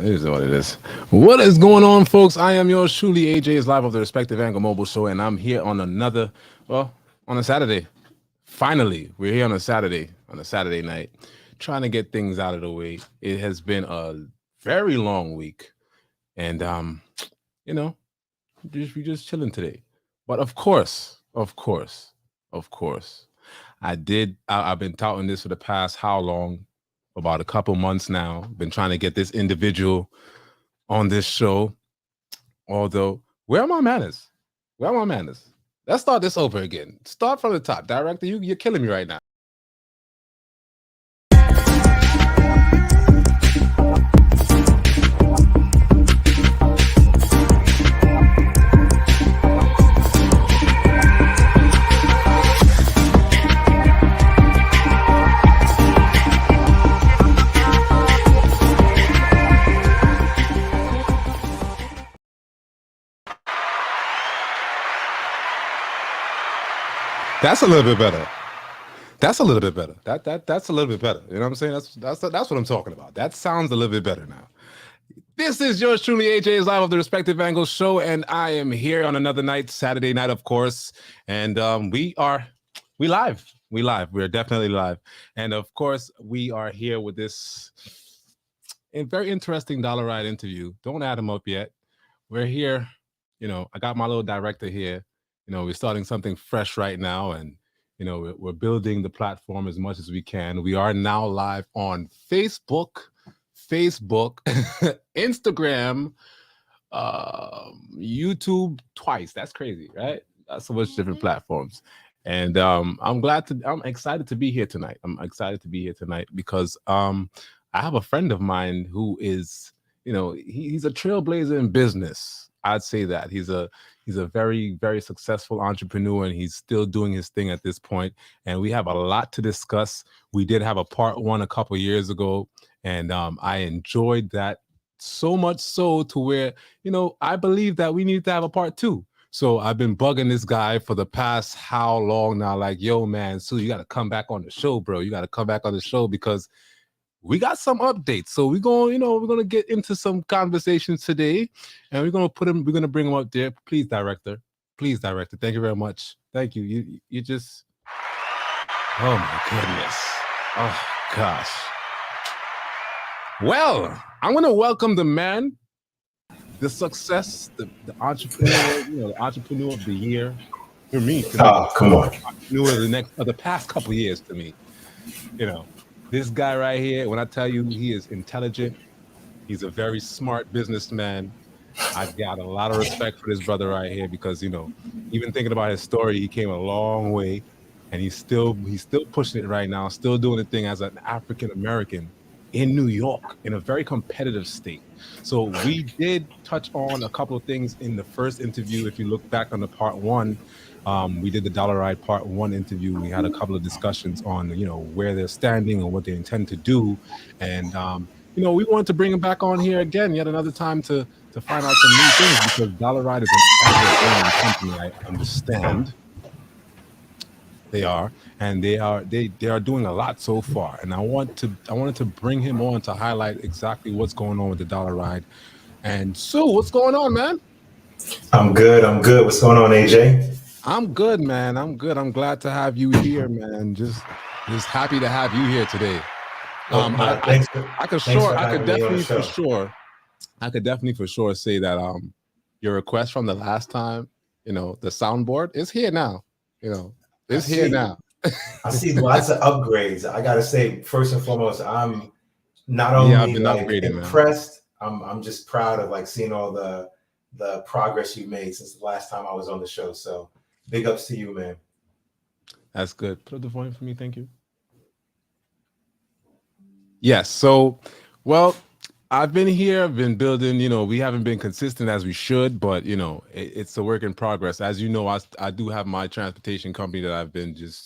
It is what it is. What is going on, folks? I am yours truly. AJ is live of the Respective Angle Mobile Show, and I'm here on on a Saturday. Finally, we're here on a Saturday night, trying to get things out of the way. It has been a very long week, and you know, we're just chilling today. But of course, I've been touting this for the past how long? About a couple months now. Been trying to get this individual on this show. Although, where are my manners? Where are my manners? Let's start this over again. Start from the top. Director, you're killing me right now. That's a little bit better. That's a little bit better. That's a little bit better. You know what I'm saying? That's what I'm talking about. That sounds a little bit better now. This is yours truly, AJ is live of the Respective Angle Show, and I am here on another night, Saturday night, of course. And we live. We're definitely live. And of course, we are here with this very interesting DollaRide interview. Don't add him up yet. We're here. I got my little director here. We're starting something fresh right now, and we're building the platform as much as we can. We are now live on Facebook, Instagram, YouTube twice. That's crazy, right? That's so much different platforms. And I'm excited to be here tonight. Because I have a friend of mine who is, he's a trailblazer in business. I'd say that he's a very, very successful entrepreneur, and he's still doing his thing at this point. And we have a lot to discuss. We did have a part one a couple years ago, and I enjoyed that so much so to where, I believe that we need to have a part two. So I've been bugging this guy for the past how long now? Like, yo, man, so you got to come back on the show, bro. You got to come back on the show because we got some updates. So we're going to get into some conversations today, and we're going to bring him up there. Please, director. Thank you very much. Thank you. You just, oh my goodness. Oh gosh. Well, I'm going to welcome the man, the success, the entrepreneur, the entrepreneur of the year for me. Come on. Entrepreneur of the past couple of years to me, This guy right here, when I tell you he is intelligent, he's a very smart businessman. I've got a lot of respect for this brother right here because, even thinking about his story, he came a long way, and he's still pushing it right now, still doing the thing as an African-American in New York in a very competitive state. So we did touch on a couple of things in the first interview. If you look back on the part one, we did the DollaRide part one interview. We had a couple of discussions on, where they're standing and what they intend to do. And, we wanted to bring him back on here again, yet another time to find out some new things, because DollaRide is an ever-growing company, I understand. They are, and they are doing a lot so far. And I wanted to bring him on to highlight exactly what's going on with the DollaRide. And Sue, what's going on, man? I'm good. What's going on, AJ? I'm good, man. I'm good. I'm glad to have you here, man. Just happy to have you here today. I could definitely for sure say that your request from the last time, the soundboard is here now. It's here now. I see lots of upgrades. I gotta say, first and foremost, I'm not only impressed, I'm just proud of seeing all the progress you made since the last time I was on the show. So big ups to you, man. That's good. Put up the volume for me, thank you. Yes. So, well, I've been here, I've been building, we haven't been consistent as we should, but, it's a work in progress. As you know, I do have my transportation company that I've been That's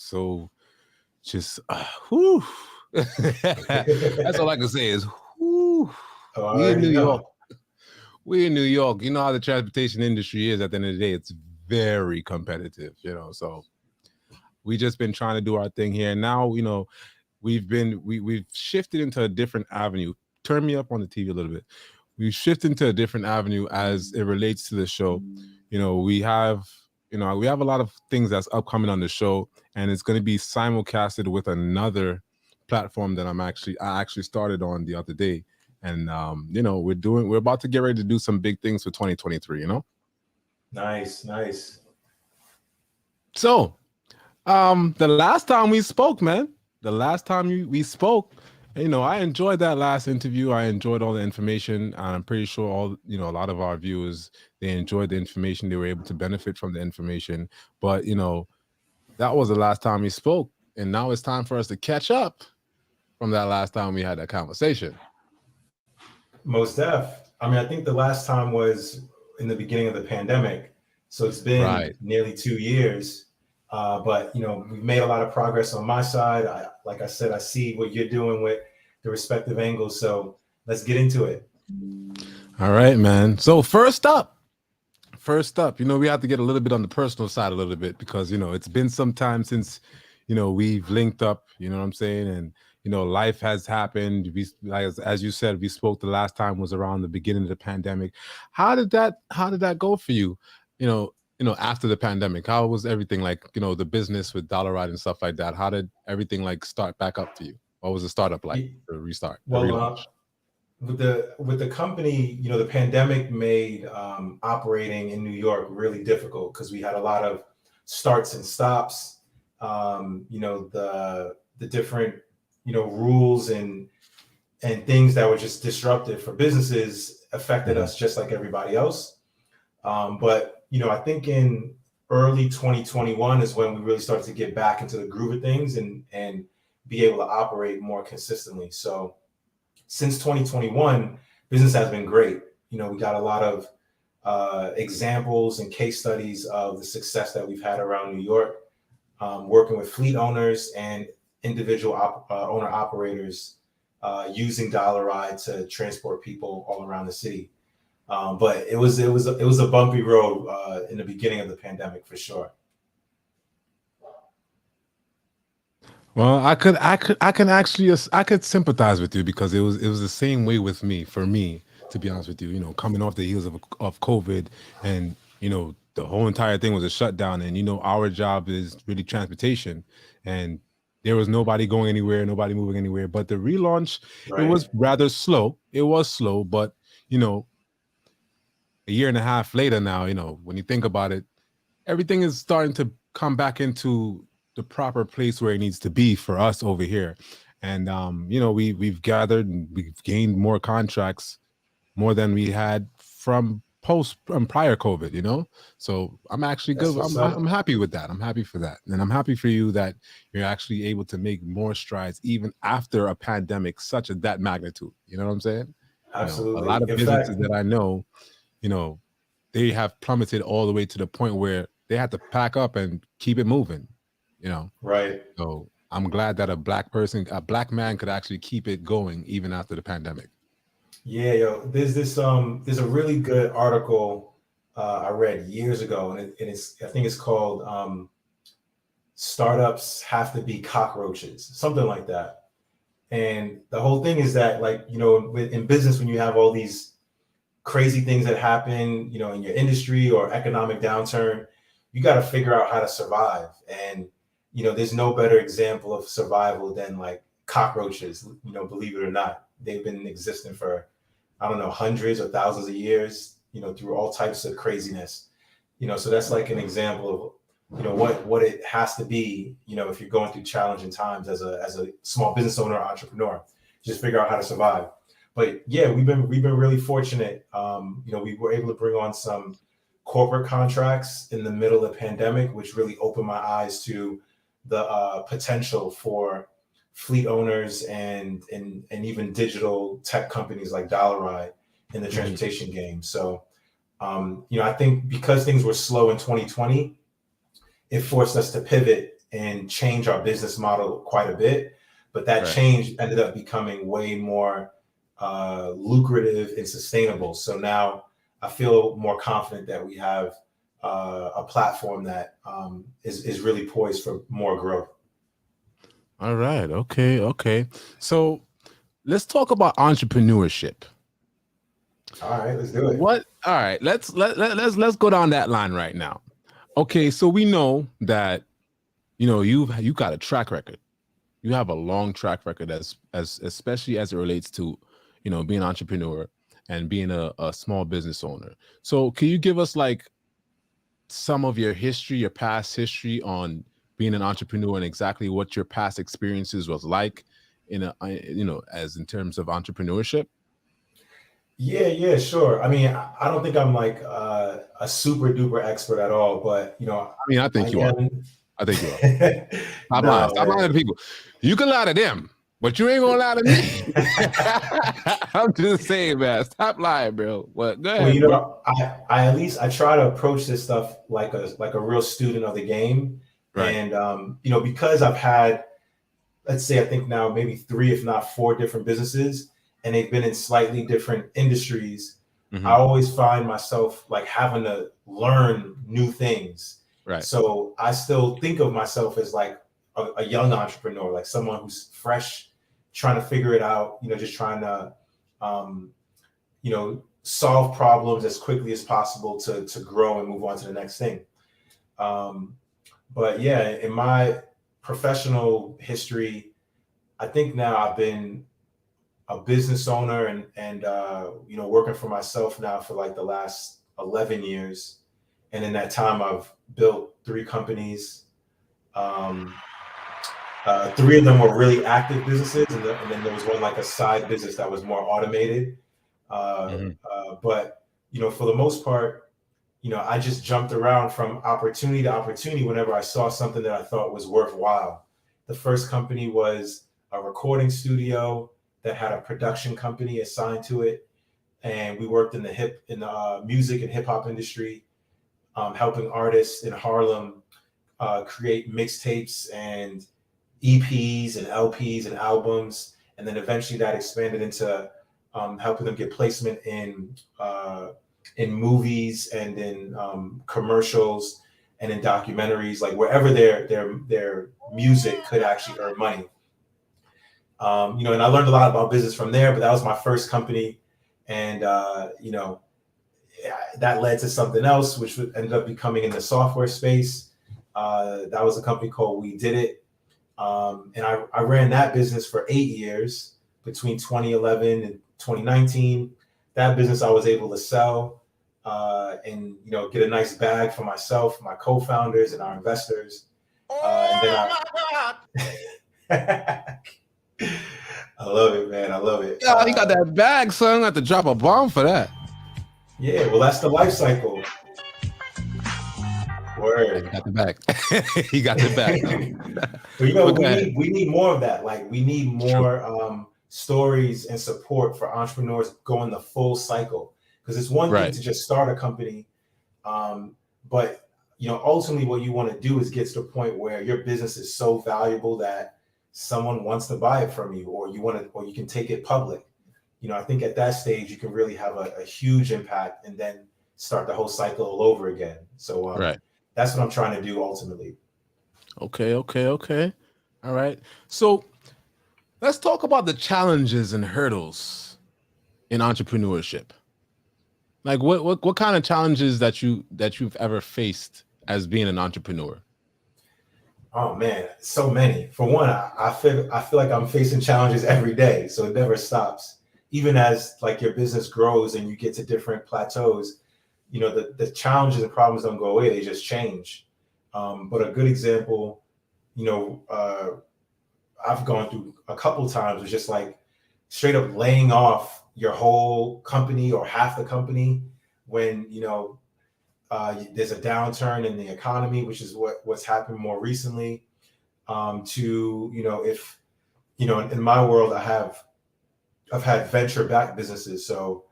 all I can say is, we in New York. We're in New York. You know how the transportation industry is at the end of the day. It's very competitive, so we just been trying to do our thing here. And now, we've shifted into a different avenue. Turn me up on the TV a little bit. we shift into a different avenue as it relates to the show. We have a lot of things that's upcoming on the show, and it's going to be simulcasted with another platform that I actually started on the other day. And we're about to get ready to do some big things for 2023. Nice. So the last time we spoke, man, we spoke, I enjoyed that last interview. I enjoyed all the information. I'm pretty sure a lot of our viewers, they enjoyed the information. They were able to benefit from the information. But, that was the last time we spoke. And now it's time for us to catch up from that last time we had that conversation. Most def. I mean, I think the last time was in the beginning of the pandemic. So it's been nearly 2 years. But we've made a lot of progress on my side. Like I said, I see what you're doing with the respective angles. So let's get into it. All right, man. So first up, we have to get a little bit on the personal side a little bit, because it's been some time since we've linked up. You know what I'm saying? And life has happened. As you said, we spoke the last time was around the beginning of the pandemic. How did that go for you? After the pandemic, how was everything like, the business with DollaRide and stuff like that? How did everything like start back up for you? What was the startup like, the restart? Well, with the company, the pandemic made operating in New York really difficult, because we had a lot of starts and stops. The different rules and things that were just disruptive for businesses affected us just like everybody else. But I think in early 2021 is when we really started to get back into the groove of things and be able to operate more consistently. So since 2021, business has been great. We got a lot of examples and case studies of the success that we've had around New York, working with fleet owners and individual owner operators using DollaRide to transport people all around the city. But it was a bumpy road in the beginning of the pandemic, for sure. Well, I could sympathize with you, because it was the same way with me. For me, to be honest with you, coming off the heels of COVID, and the whole entire thing was a shutdown, and our job is really transportation, and there was nobody going anywhere, nobody moving anywhere. But the relaunch, It was rather slow. It was slow, but a year and a half later now, when you think about it, everything is starting to come back into the proper place where it needs to be for us over here. And we've gathered and we've gained more contracts, more than we had from prior COVID, so I'm actually good. I'm happy with that. I'm happy for that. And I'm happy for you that you're actually able to make more strides even after a pandemic such as that magnitude. You know what I'm saying? Absolutely. A lot of businesses that I know, they have plummeted all the way to the point where they had to pack up and keep it moving, Right. So I'm glad that a black man could actually keep it going even after the pandemic. Yeah, there's a really good article I read years ago, and I think it's called "Startups Have to Be Cockroaches," something like that. And the whole thing is that, like, in business, when you have all these crazy things that happen, in your industry or economic downturn, you got to figure out how to survive. And there's no better example of survival than like cockroaches. Believe it or not, they've been existing for, I don't know, hundreds or thousands of years, through all types of craziness. So that's like an example of what it has to be, if you're going through challenging times as a small business owner or entrepreneur. Just figure out how to survive. But yeah, we've been really fortunate. We were able to bring on some corporate contracts in the middle of the pandemic, which really opened my eyes to the potential for fleet owners and even digital tech companies like DollaRide in the transportation game. So, I think because things were slow in 2020, it forced us to pivot and change our business model quite a bit. But that change ended up becoming way more lucrative and sustainable. So now I feel more confident that we have a platform that is really poised for more growth. All right. Okay. So let's talk about entrepreneurship. All right, let's do it. What? All right, let's go down that line right now. Okay, so we know that you got a track record. You have a long track record as especially as it relates to being an entrepreneur and being a small business owner. So can you give us like some of your history, your past history on being an entrepreneur and exactly what your past experiences was like as in terms of entrepreneurship? Yeah, sure. I mean, I don't think I'm like a super duper expert at all, but I mean, I think you are. I think you are. Stop lying. Stop lying to people. You can lie to them, but you ain't gonna lie to me. I'm just saying, man. Stop lying, bro. What? Go ahead, bro. I at least I try to approach this stuff like a real student of the game, right. And because I've had, let's say, I think now maybe 3, if not 4 different businesses, and they've been in slightly different industries. Mm-hmm. I always find myself like having to learn new things. Right. So I still think of myself as like a young entrepreneur, like someone who's fresh, trying to figure it out, just trying to, solve problems as quickly as possible to grow and move on to the next thing. But yeah, in my professional history, I think now I've been a business owner and working for myself now for like the last 11 years. And in that time, I've built 3 companies. 3 of them were really active businesses, and then there was one like a side business that was more automated. But for the most part, I just jumped around from opportunity to opportunity whenever I saw something that I thought was worthwhile. The first company was a recording studio that had a production company assigned to it, and we worked in the music and hip hop industry, helping artists in Harlem create mixtapes and EPs and LPs and albums, and then eventually that expanded into helping them get placement in movies and in commercials and in documentaries, like wherever their music could actually earn money. And I learned a lot about business from there, but that was my first company, and that led to something else, which ended up becoming in the software space. That was a company called We Did It, and I ran that business for 8 years between 2011 and 2019. That business I was able to sell and get a nice bag for myself, my co-founders, and our investors. And then I love it, man. I love it. Yeah, you got that bag, son. I have to drop a bomb for that. Yeah, well, that's the life cycle. Word. You got the bag. He got the bag. But we need more of that. Like we need more stories and support for entrepreneurs going the full cycle. Because it's one thing to just start a company, but ultimately what you want to do is get to the point where your business is so valuable that someone wants to buy it from you, or you can take it public. I think at that stage you can really have a huge impact and then start the whole cycle all over again. So that's what I'm trying to do ultimately. Okay. All right. So let's talk about the challenges and hurdles in entrepreneurship. Like what kind of challenges that you've ever faced as being an entrepreneur? Oh man, so many. For one, I feel like I'm facing challenges every day, so it never stops. Even as like your business grows and you get to different plateaus, the challenges and problems don't go away; they just change. But a good example, I've gone through a couple of times was just like straight up laying off your whole company or half the company when there's a downturn in the economy, which is what's happened more recently. If in my world, I've had venture-backed businesses, so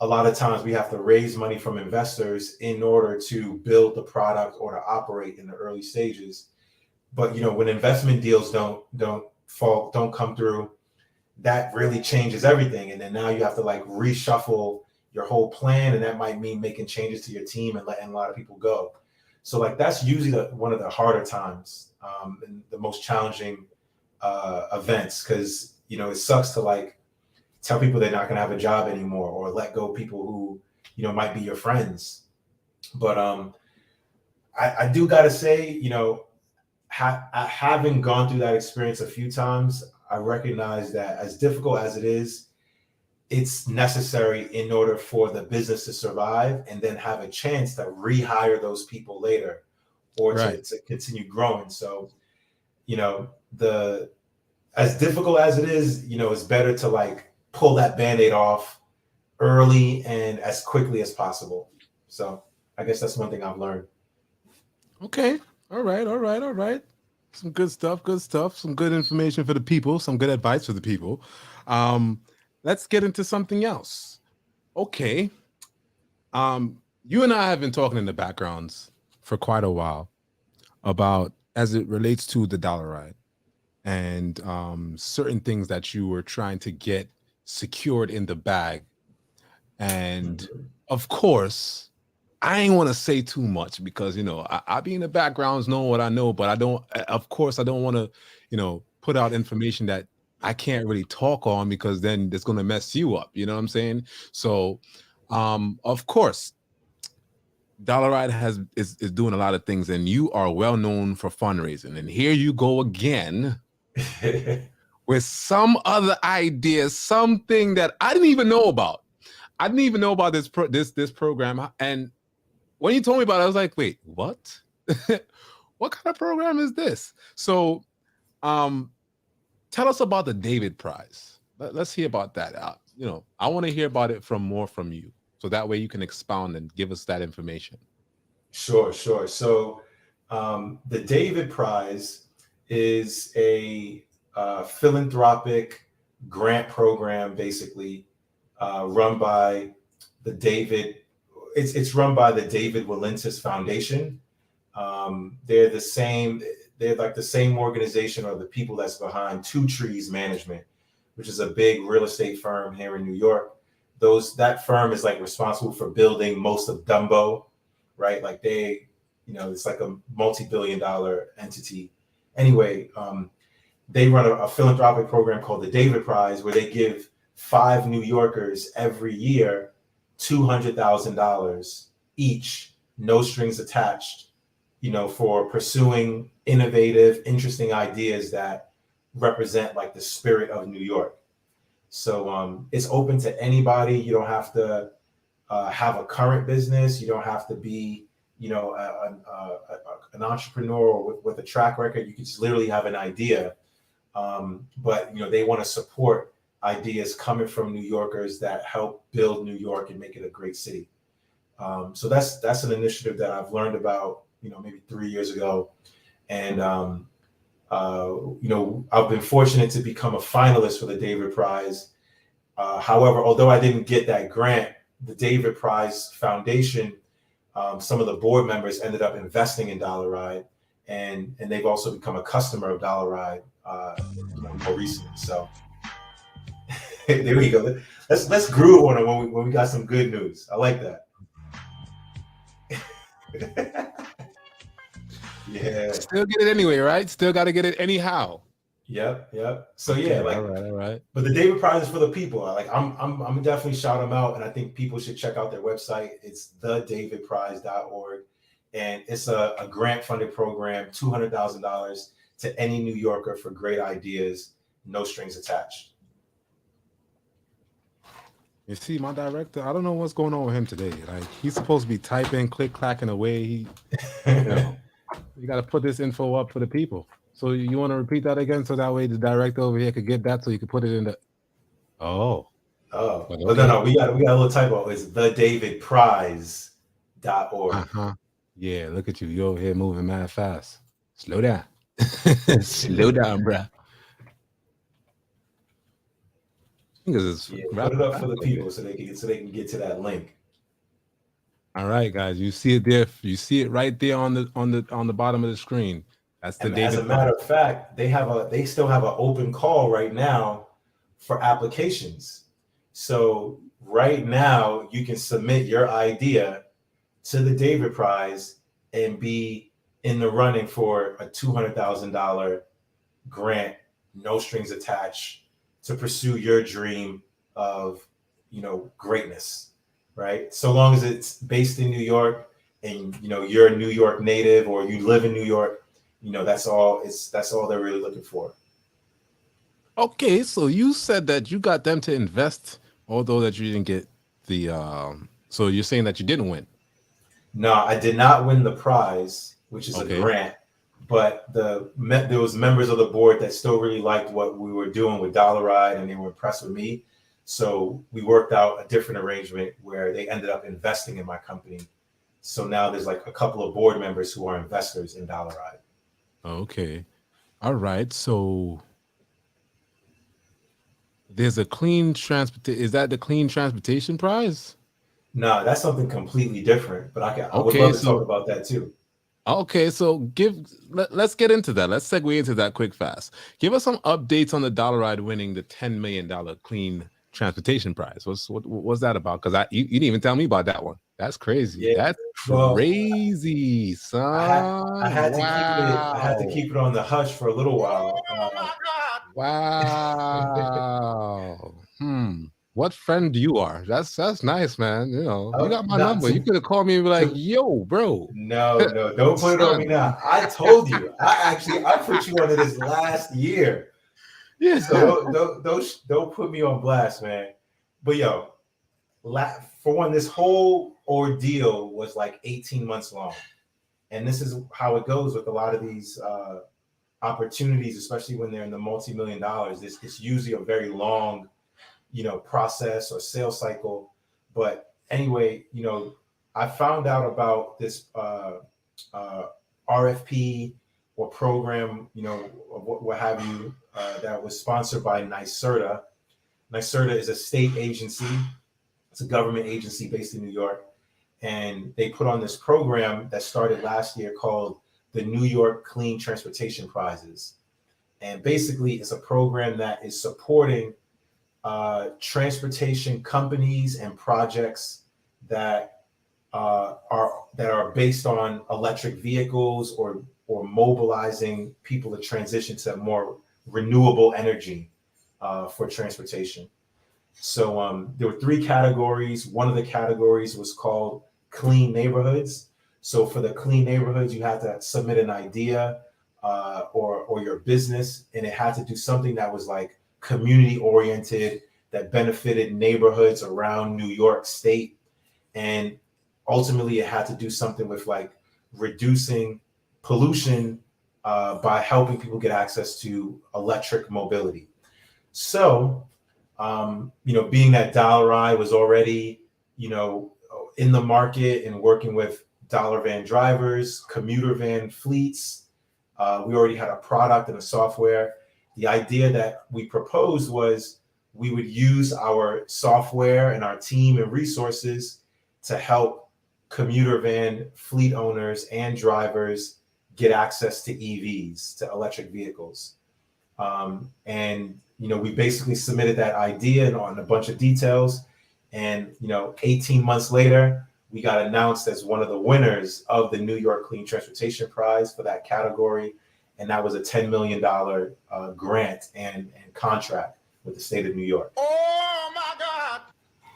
a lot of times we have to raise money from investors in order to build the product or to operate in the early stages. But when investment deals don't come through, that really changes everything, and then now you have to like reshuffle your whole plan, and that might mean making changes to your team and letting a lot of people go. So like that's usually one of the harder times and the most challenging events, because it sucks to like tell people they're not going to have a job anymore, or let go people who, you know, might be your friends. But I do got to say, you know, having gone through that experience a few times, I recognize that as difficult as it is, it's necessary in order for the business to survive and then have a chance to rehire those people later, or to continue growing. So, you know, as difficult as it is, you know, it's better to like pull that Band-Aid off early and as quickly as possible. So I guess that's one thing I've learned. Okay. All right. Some good stuff, some good information for the people, some good advice for the people. Let's get into something else. Okay. You and I have been talking in the backgrounds for quite a while about, as it relates to the DollaRide and certain things that you were trying to get secured in the bag. And of course, I ain't want to say too much because, you know, I be in the backgrounds knowing what I know, but I don't want to, you know, put out information that I can't really talk on, because then it's going to mess you up. You know what I'm saying? So, of course, DollaRide is doing a lot of things, and you are well known for fundraising. And here you go again with some other ideas, something that I didn't even know about. I didn't even know about this program. And when you told me about it, I was like, wait, what? What kind of program is this? So tell us about the David Prize. Let's hear about that. You know, I want to hear about it more from you, so that way you can expound and give us that information. Sure. So the David Prize is a philanthropic grant program, basically run by the David. It's run by the David Willentis Foundation. They're like the same organization, or the people that's behind Two Trees Management, which is a big real estate firm here in New York. That firm is like responsible for building most of Dumbo, right? Like they, you know, it's like a multi-billion-dollar entity. Anyway, they run a philanthropic program called the David Prize, where they give 5 New Yorkers every year $200,000 each, no strings attached, you know, for pursuing innovative, interesting ideas that represent like the spirit of New York. So it's open to anybody. You don't have to have a current business. You don't have to be, you know, an entrepreneur with a track record. You can just literally have an idea. But, you know, they want to support ideas coming from New Yorkers that help build New York and make it a great city. So that's an initiative that I've learned about, you know, maybe 3 years ago. And, you know, I've been fortunate to become a finalist for the David Prize. However, although I didn't get that grant, the David Prize Foundation, some of the board members ended up investing in DollaRide, and they've also become a customer of DollaRide, you know, more recently. So there we go. Let's groove on it when we got some good news. I like that. Yeah. Still get it anyway, right? Still got to get it anyhow. Yep. So yeah, okay, like all right. But the David Prize is for the people. Like I'm definitely shout them out, and I think people should check out their website. It's thedavidprize.org, and it's a grant funded program, $200,000 to any New Yorker for great ideas, no strings attached. You see, my director, I don't know what's going on with him today. Like, he's supposed to be typing, click-clacking away. You got to put this info up for the people. So you want to repeat that again, so that way the director over here could get that, so you could put it in the. Oh, but no, we got a little typo. It's thedavidprize.org. Yeah, look at you. You over here moving mad fast. Slow down. Slow down, bro. Put it up for the people so they can get to that link. All right, guys, you see it there. You see it right there on the bottom of the screen. That's the David. As a matter of fact, they still have an open call right now for applications. So right now you can submit your idea to the David Prize and be in the running for a $200,000 grant, no strings attached, to pursue your dream of, greatness, right? So long as it's based in New York and, you're a New York native or you live in New York, that's all they're really looking for. Okay, so you said that you got them to invest, although that you didn't get the. So you're saying that you didn't win? No, I did not win the prize, which is a grant. But there was members of the board that still really liked what we were doing with DollaRide, and they were impressed with me. So we worked out a different arrangement where they ended up investing in my company. So now there's like a couple of board members who are investors in DollaRide. Okay, all right. So there's a clean transportation. Is that the clean transportation prize? No, that's something completely different. But I would love to talk about that too. Okay, so let's get into that. Let's segue into that quick fast. Give us some updates on the DollaRide winning the $10 million clean transportation prize. What's that about? Because you didn't even tell me about that one. That's crazy. Yeah. That's crazy, son. I had to keep it on the hush for a little while. Wow. What friend you are? That's nice, man. You got my number. You could have called me and be like, "Yo, bro." No, don't put it on me now. I told you. I put you under this last year. Yeah. So don't put me on blast, man. But for one, this whole ordeal was like 18 months long, and this is how it goes with a lot of these opportunities, especially when they're in the multi-million dollars. It's usually a very long, process or sales cycle. But anyway, I found out about this RFP or program, what have you, that was sponsored by NYSERDA. NYSERDA is a state agency. It's a government agency based in New York. And they put on this program that started last year called the New York Clean Transportation Prizes. And basically, it's a program that is supporting transportation companies and projects that are based on electric vehicles or mobilizing people to transition to more renewable energy for transportation. So there were 3 categories. One of the categories was called clean neighborhoods. So for the clean neighborhoods, you had to submit an idea or your business, and it had to do something that was like community oriented, that benefited neighborhoods around New York State. And ultimately it had to do something with like reducing pollution by helping people get access to electric mobility. So, being that DollaRide was already, in the market and working with dollar van drivers, commuter van fleets, we already had a product and a software. The idea that we proposed was we would use our software and our team and resources to help commuter van fleet owners and drivers get access to EVs, to electric vehicles. And we basically submitted that idea and on a bunch of details. And 18 months later, we got announced as one of the winners of the New York Clean Transportation Prize for that category. And that was a $10 million grant and contract with the state of New York. Oh my God.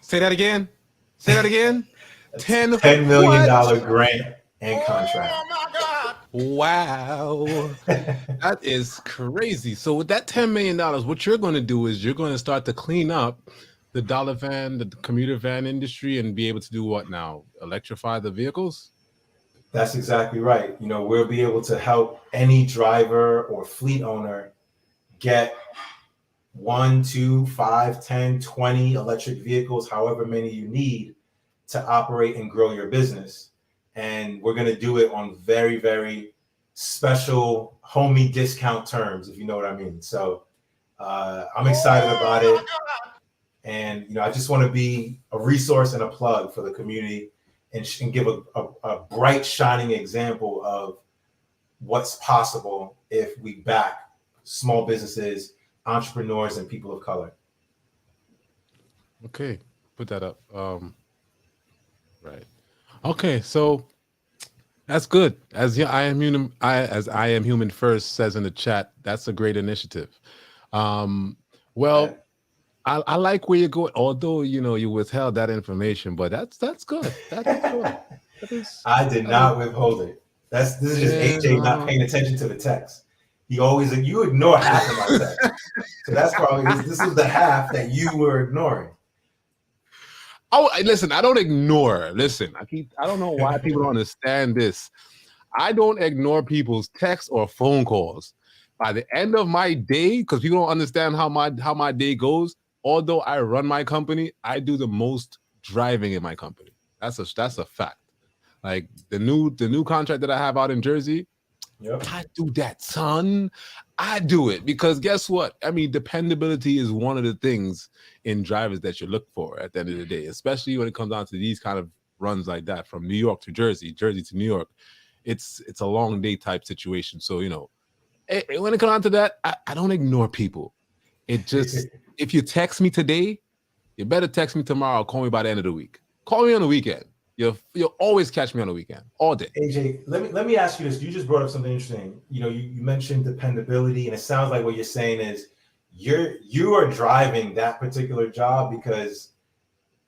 Say that again. $10 million grant and contract. Oh my God. Wow. That is crazy. So with that $10 million, what you're going to do is you're going to start to clean up the the commuter van industry and be able to do what now? Electrify the vehicles? That's exactly right. We'll be able to help any driver or fleet owner get 1, 2, 5, 10, 20 electric vehicles, however many you need to operate and grow your business. And we're going to do it on very, very special homie discount terms, if you know what I mean. So I'm excited about it. And, I just want to be a resource and a plug for the community and give a bright, shining example of what's possible if we back small businesses, entrepreneurs, and people of color. Okay, put that up. Right. Okay, so that's good. As I am human first says in the chat, that's a great initiative. Well, I like where you're going, although you withheld that information, but that's good. That's good. I did not withhold it. This is just AJ not paying attention to the text. You ignore half of my text. So that's probably this was the half that you were ignoring. Oh, listen, I don't ignore. Listen, I don't know why people don't understand this. I don't ignore people's texts or phone calls. By the end of my day, because people don't understand how my day goes, although I run my company, I do the most driving in my company. That's a fact. Like the new contract that I have out in Jersey, yep. I do that, son. I do it because guess what? I mean, dependability is one of the things in drivers that you look for at the end of the day, especially when it comes down to these kind of runs like that from New York to Jersey, Jersey to New York. It's a long day type situation. So, when it comes down to that, I don't ignore people. It just, if you text me today, you better text me tomorrow or call me by the end of the week. Call me on the weekend. You'll always catch me on the weekend, all day. AJ, let me ask you this. You just brought up something interesting. You mentioned dependability, and it sounds like what you're saying is you are driving that particular job because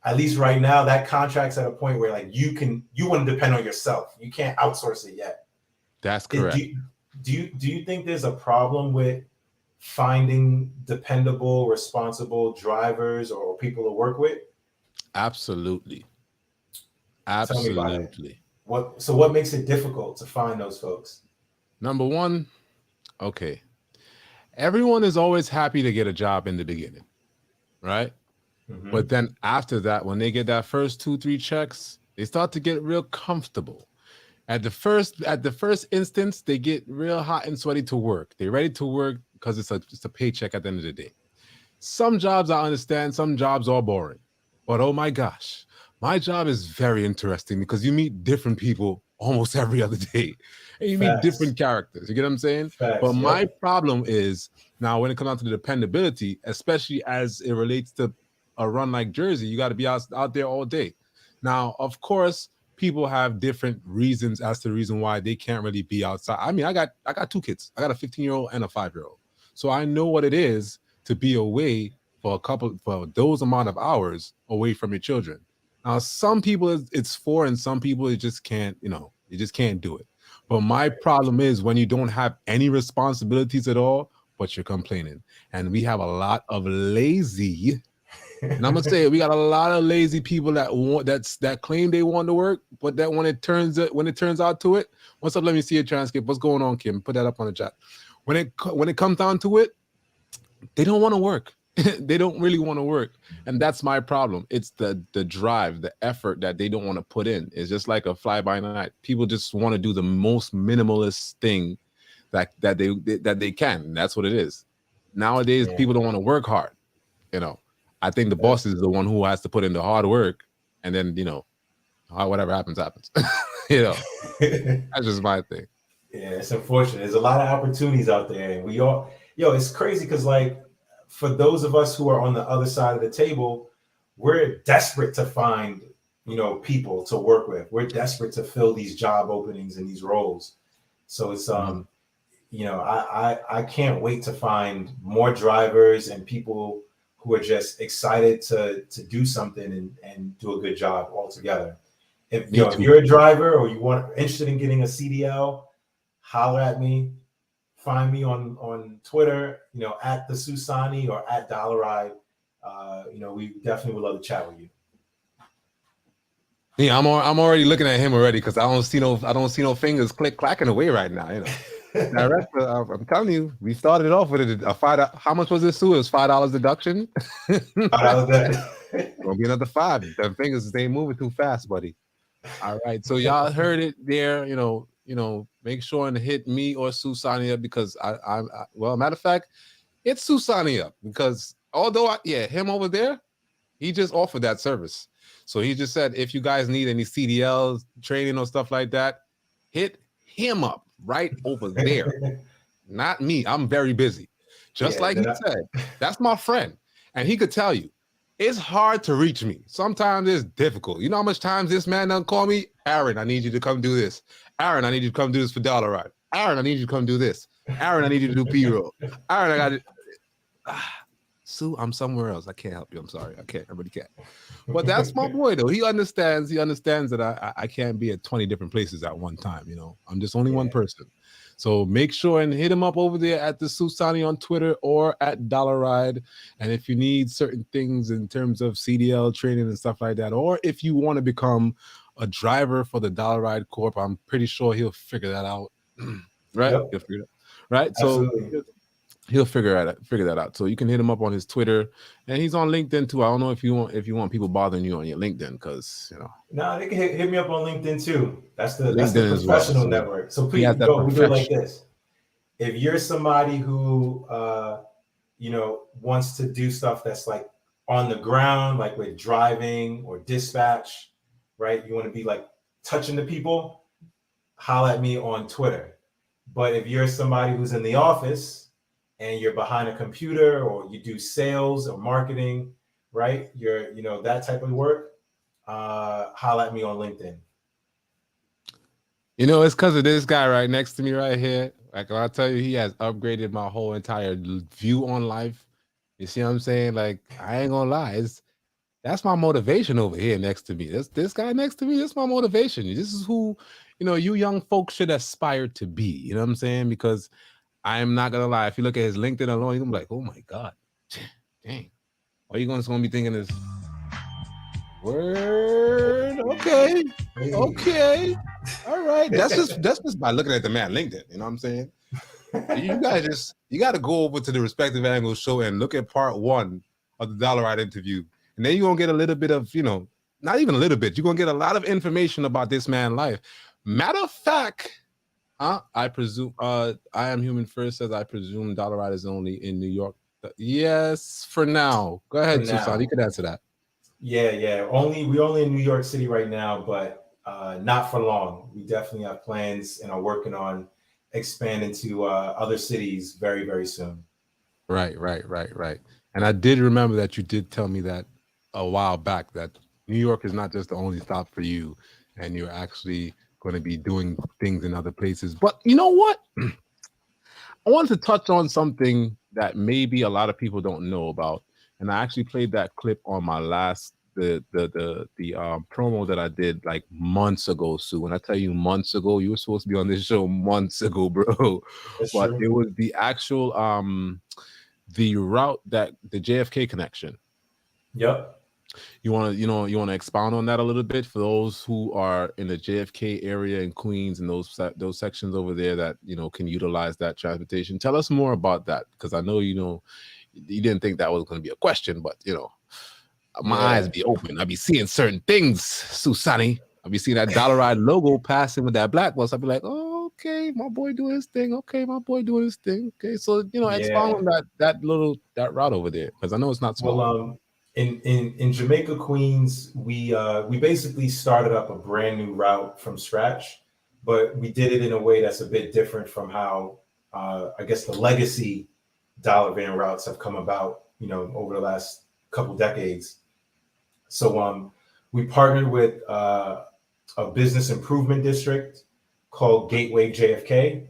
at least right now that contract's at a point where like you want to depend on yourself. You can't outsource it yet. That's correct. Do you think there's a problem with finding dependable, responsible drivers or people to work with? Absolutely. What makes it difficult to find those folks? Number one, okay. Everyone is always happy to get a job in the beginning, right? Mm-hmm. But then after that, when they get that first 2-3 checks, they start to get real comfortable. At the first instance, they get real hot and sweaty to work. They're ready to work because it's a paycheck at the end of the day. Some jobs I understand, some jobs are boring. But oh my gosh, my job is very interesting because you meet different people almost every other day. And you meet different characters. You get what I'm saying? But my problem is now when it comes down to the dependability, especially as it relates to a run like Jersey, you got to be out there all day. Now, of course, people have different reasons as to the reason why they can't really be outside. I mean, I got 2 kids. I got a 15-year-old and a 5-year-old. So I know what it is to be away for those amount of hours away from your children. Now, some people it's for, and some people it just can't, you just can't do it. But my problem is when you don't have any responsibilities at all, but you're complaining. And we have a lot of lazy, and I'm gonna say we got a lot of lazy people that claim they want to work, but that when it turns out to it, what's up? Let me see a transcript. What's going on, Kim? Put that up on the chat. When it comes down to it, they don't want to work. They don't really want to work. And that's my problem. It's the drive, the effort that they don't want to put in. It's just like a fly by night. People just want to do the most minimalist thing that they can. And that's what it is. Nowadays, people don't want to work hard. I think the boss is the one who has to put in the hard work, and then, whatever happens. That's just my thing. Yeah, it's unfortunate. There's a lot of opportunities out there, and it's crazy because like, for those of us who are on the other side of the table, we're desperate to find, people to work with. We're desperate to fill these job openings and these roles. So it's, I can't wait to find more drivers and people who are just excited to do something and do a good job altogether. If you're a driver or interested in getting a CDL, holler at me. Find me on Twitter, at the Susani or at DollaRide. We definitely would love to chat with you. Yeah, I'm already looking at him already because I don't see no fingers clacking away right now. Director, I'm telling you, we started off with a $5. How much was this, Sue? It was $5 deduction. $5. Gonna be another $5. The fingers ain't moving too fast, buddy. All right, so y'all heard it there. Make sure and hit me or Susani up because well, matter of fact, it's Susani up because although him over there, he just offered that service. So he just said, if you guys need any CDLs, training or stuff like that, hit him up right over there. Not me. I'm very busy. Just like he said, that's my friend. And he could tell you, it's hard to reach me. Sometimes it's difficult. You know how much times this man done call me? Aaron, I need you to come do this. Aaron, I need you to come do this for DollaRide. Aaron, I need you to come do this. Aaron, I need you to do P-roll. Aaron, I got it. Sue, I'm somewhere else. I can't help you. I'm sorry. I really can't. But that's my boy, though. He understands that I can't be at 20 different places at one time. You know, I'm just only one person. So make sure and hit him up over there at the Susani on Twitter or at DollaRide. And if you need certain things in terms of CDL training and stuff like that, or if you want to become a driver for the DollaRide Corp, I'm pretty sure he'll figure that out. Right? Yep. He'll figure that. Right? Absolutely. So he'll figure that out. So you can hit him up on his Twitter, and he's on LinkedIn too. I don't know if you want people bothering you on your LinkedIn, because you know. No, they can hit me up on LinkedIn too. That's the professional network. So please we do it like this. If you're somebody who wants to do stuff that's like on the ground, like with driving or dispatch, right? You want to be like touching the people, holla at me on Twitter. But if you're somebody who's in the office and you're behind a computer, or you do sales or marketing, right? You're, that type of work, holla at me on LinkedIn. It's because of this guy right next to me right here. Like, I'll tell you, he has upgraded my whole entire view on life. You see what I'm saying? Like, I ain't gonna lie. That's my motivation over here next to me. This guy next to me, that's my motivation. This is who, you young folks should aspire to be. You know what I'm saying? Because I'm not gonna lie. If you look at his LinkedIn alone, you're gonna be like, oh my God, dang. Are you gonna be thinking this? Word. Okay. All right. That's just by looking at the man LinkedIn. You know what I'm saying? You got to go over to the Respective Angles show and look at part 1 of the DollaRide interview, and then you're gonna get a little bit of, not even a little bit. You're gonna get a lot of information about this man's life. Matter of fact. I presume I am human first says I presume DollaRide is only in New York. Yes, for now. Go ahead, Susan. You can answer that. Yeah. We're only in New York City right now, but not for long. We definitely have plans and are working on expanding to other cities very, very soon. Right. And I did remember that you did tell me that a while back, that New York is not just the only stop for you, and you're actually going to be doing things in other places. But you know what? I wanted to touch on something that maybe a lot of people don't know about, and I actually played that clip on my last the promo that I did like months ago. So when I tell you months ago, you were supposed to be on this show months ago, bro. That's but true. It was the actual the route, that the JFK connection. Yep. You want to expound on that a little bit for those who are in the JFK area in Queens and those sections over there that can utilize that transportation. Tell us more about that, because I know you didn't think that was going to be a question, but my eyes be open. I be seeing certain things, Susani. I be seeing that DollaRide logo passing with that black bus. I be like, oh, okay, my boy doing his thing. Okay, my boy doing his thing. Okay, so expound on that route over there, because I know it's not small. Well, in Jamaica, Queens, we basically started up a brand new route from scratch, but we did it in a way that's a bit different from how I guess the legacy dollar van routes have come about, over the last couple decades. So we partnered with a business improvement district called Gateway JFK.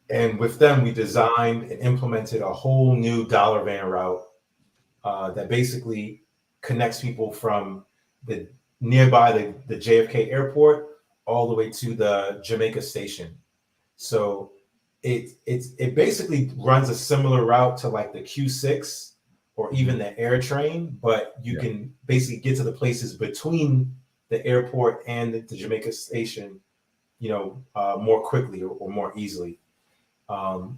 And with them, we designed and implemented a whole new dollar van route that basically connects people from the nearby the JFK airport all the way to the Jamaica station. So it basically runs a similar route to like the Q6 or even the air train, but you can basically get to the places between the airport and the Jamaica station, more quickly or more easily.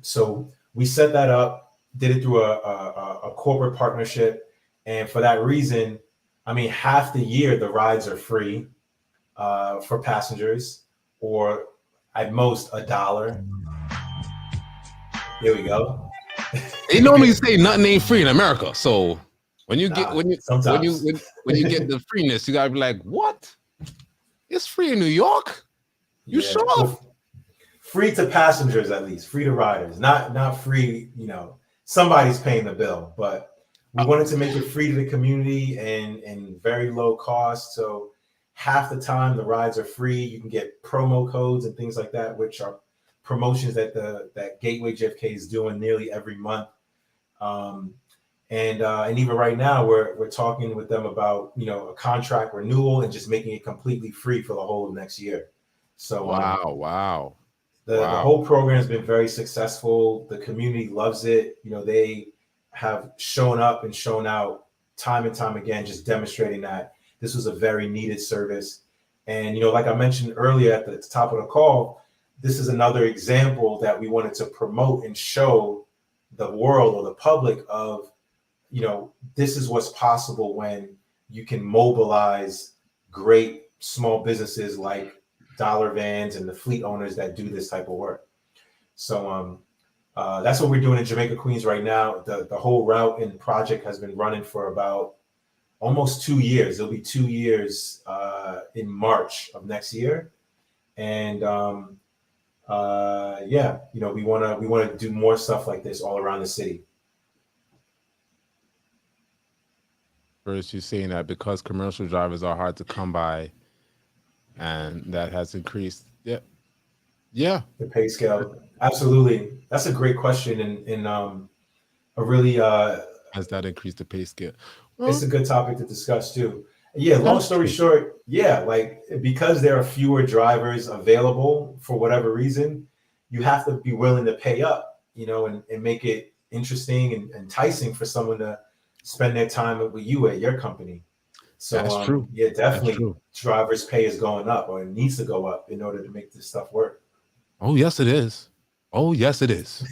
So we set that up, did it through a corporate partnership. And for that reason, I mean, half the year, the rides are free for passengers, or at most $1. There we go. They normally say nothing ain't free in America. So when you get when you get the freeness, you gotta be like, what? It's free in New York? You sure? Well, free to passengers, at least. Free to riders. Not free, somebody's paying the bill, but we wanted to make it free to the community and very low cost. So half the time the rides are free. You can get promo codes and things like that, which are promotions that that Gateway JFK is doing nearly every month. And even right now, we're talking with them about a contract renewal and just making it completely free for the whole of next year. So wow. The whole program has been very successful. The community loves it. They have shown up and shown out time and time again, just demonstrating that this was a very needed service. And like I mentioned earlier at the top of the call, this is another example that we wanted to promote and show the world or the public of this is what's possible when you can mobilize great small businesses like Dollar Vans and the fleet owners that do this type of work. So that's what we're doing in Jamaica, Queens right now. The whole route and project has been running for about almost 2 years. It'll be 2 years in March of next year. And we want to do more stuff like this all around the city. First, you're saying that because commercial drivers are hard to come by, and that has increased. Yeah. The pay scale, absolutely. That's a great question, and a really has that increased the pay scale? Well, it's a good topic to discuss too. Yeah. Long story short, like because there are fewer drivers available for whatever reason, you have to be willing to pay up, and make it interesting and enticing for someone to spend their time with you at your company. So that's true. Yeah, definitely drivers' pay is going up, or it needs to go up in order to make this stuff work. Oh, yes, it is. Oh, yes, it is.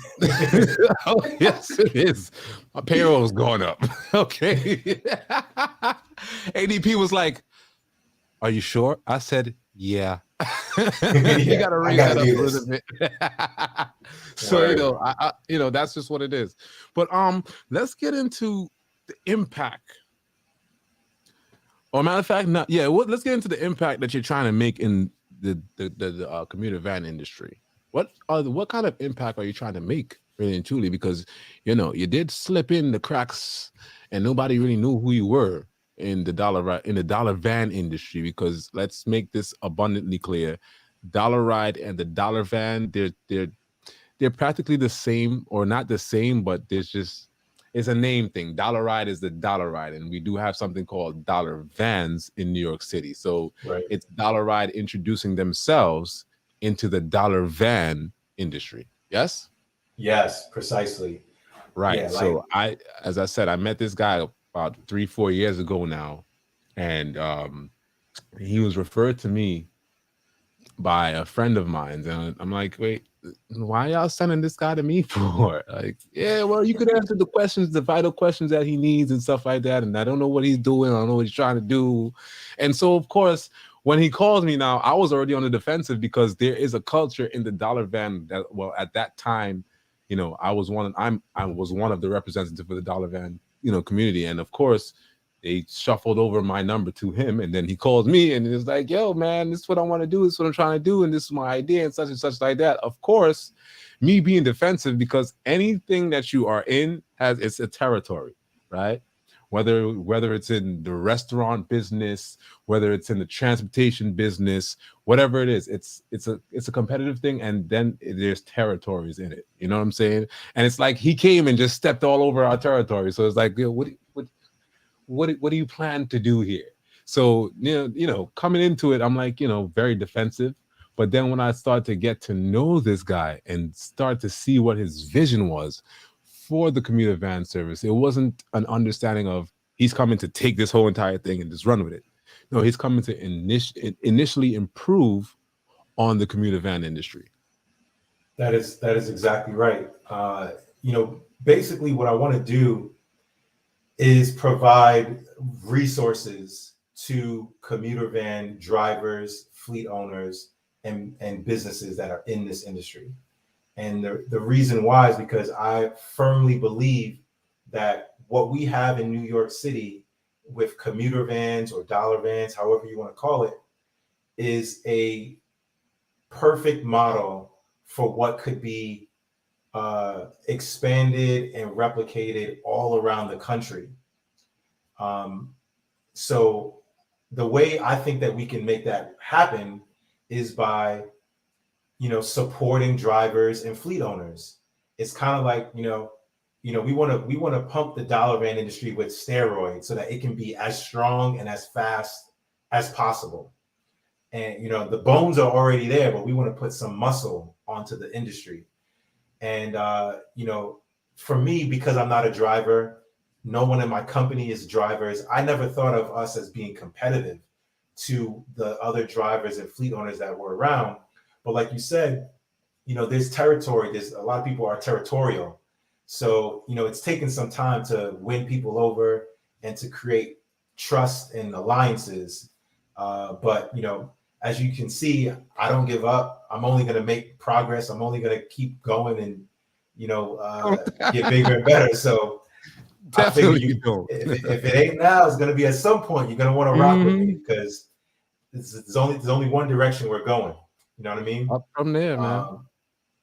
Oh, yes, it is. My payroll is going up. Okay. ADP was like, "Are you sure?" I said, "Yeah." You got to raise that up a little bit. So I that's just what it is. But let's get into the impact. Or matter of fact, let's get into the impact that you're trying to make in the commuter van industry. What kind of impact are you trying to make, really and truly? Because you did slip in the cracks, and nobody really knew who you were in the dollar van industry. Because let's make this abundantly clear: DollaRide and the dollar van, they're practically the same, or not the same, but it's a name thing. DollaRide is the DollaRide, and we do have something called dollar vans in New York City. So It's DollaRide introducing themselves into the dollar van industry. Yes? Yes, precisely. Right. Yeah, so as I said, I met this guy about 3-4 years ago now, and he was referred to me by a friend of mine, and I'm like, wait, why y'all sending this guy to me for? Like, yeah, well, you could answer the vital questions that he needs and stuff like that. And I don't know what he's doing. I don't know what he's trying to do. And so, of course, when he calls me now, I was already on the defensive, because there is a culture in the dollar van that, well, at that time, I was one of the representatives for the dollar van, community. And of course, they shuffled over my number to him, and then he calls me and it's like, "Yo, man, this is what I want to do. This is what I'm trying to do, and this is my idea," and such like that. Of course, me being defensive, because anything that you are in it's a territory, right? Whether it's in the restaurant business, whether it's in the transportation business, whatever it is, it's a competitive thing, and then there's territories in it. You know what I'm saying? And it's like he came and just stepped all over our territory. So it's like, what do you plan to do here? So, coming into it, I'm like, very defensive. But then when I start to get to know this guy and start to see what his vision was for the commuter van service, it wasn't an understanding of he's coming to take this whole entire thing and just run with it. No, he's coming to initially improve on the commuter van industry. That is exactly right. Basically what I want to do is provide resources to commuter van drivers, fleet owners, and businesses that are in this industry. And the reason why is because I firmly believe that what we have in New York City with commuter vans or dollar vans, however you want to call it, is a perfect model for what could be expanded and replicated all around the country. So the way I think that we can make that happen is by, supporting drivers and fleet owners. It's kind of like, we want to pump the dollar van industry with steroids so that it can be as strong and as fast as possible. And the bones are already there, but we want to put some muscle onto the industry. And for me, because I'm not a driver, no one in my company is drivers. I never thought of us as being competitive to the other drivers and fleet owners that were around. But like you said, there's territory. There's a lot of people are territorial. So, it's taken some time to win people over and to create trust and alliances. But, as you can see, I don't give up. I'm only going to make progress. I'm only going to keep going and, get bigger and better. So definitely if it ain't now, it's going to be at some point. You're going to want to rock with me because there's only one direction we're going. You know what I mean? Up from there, man.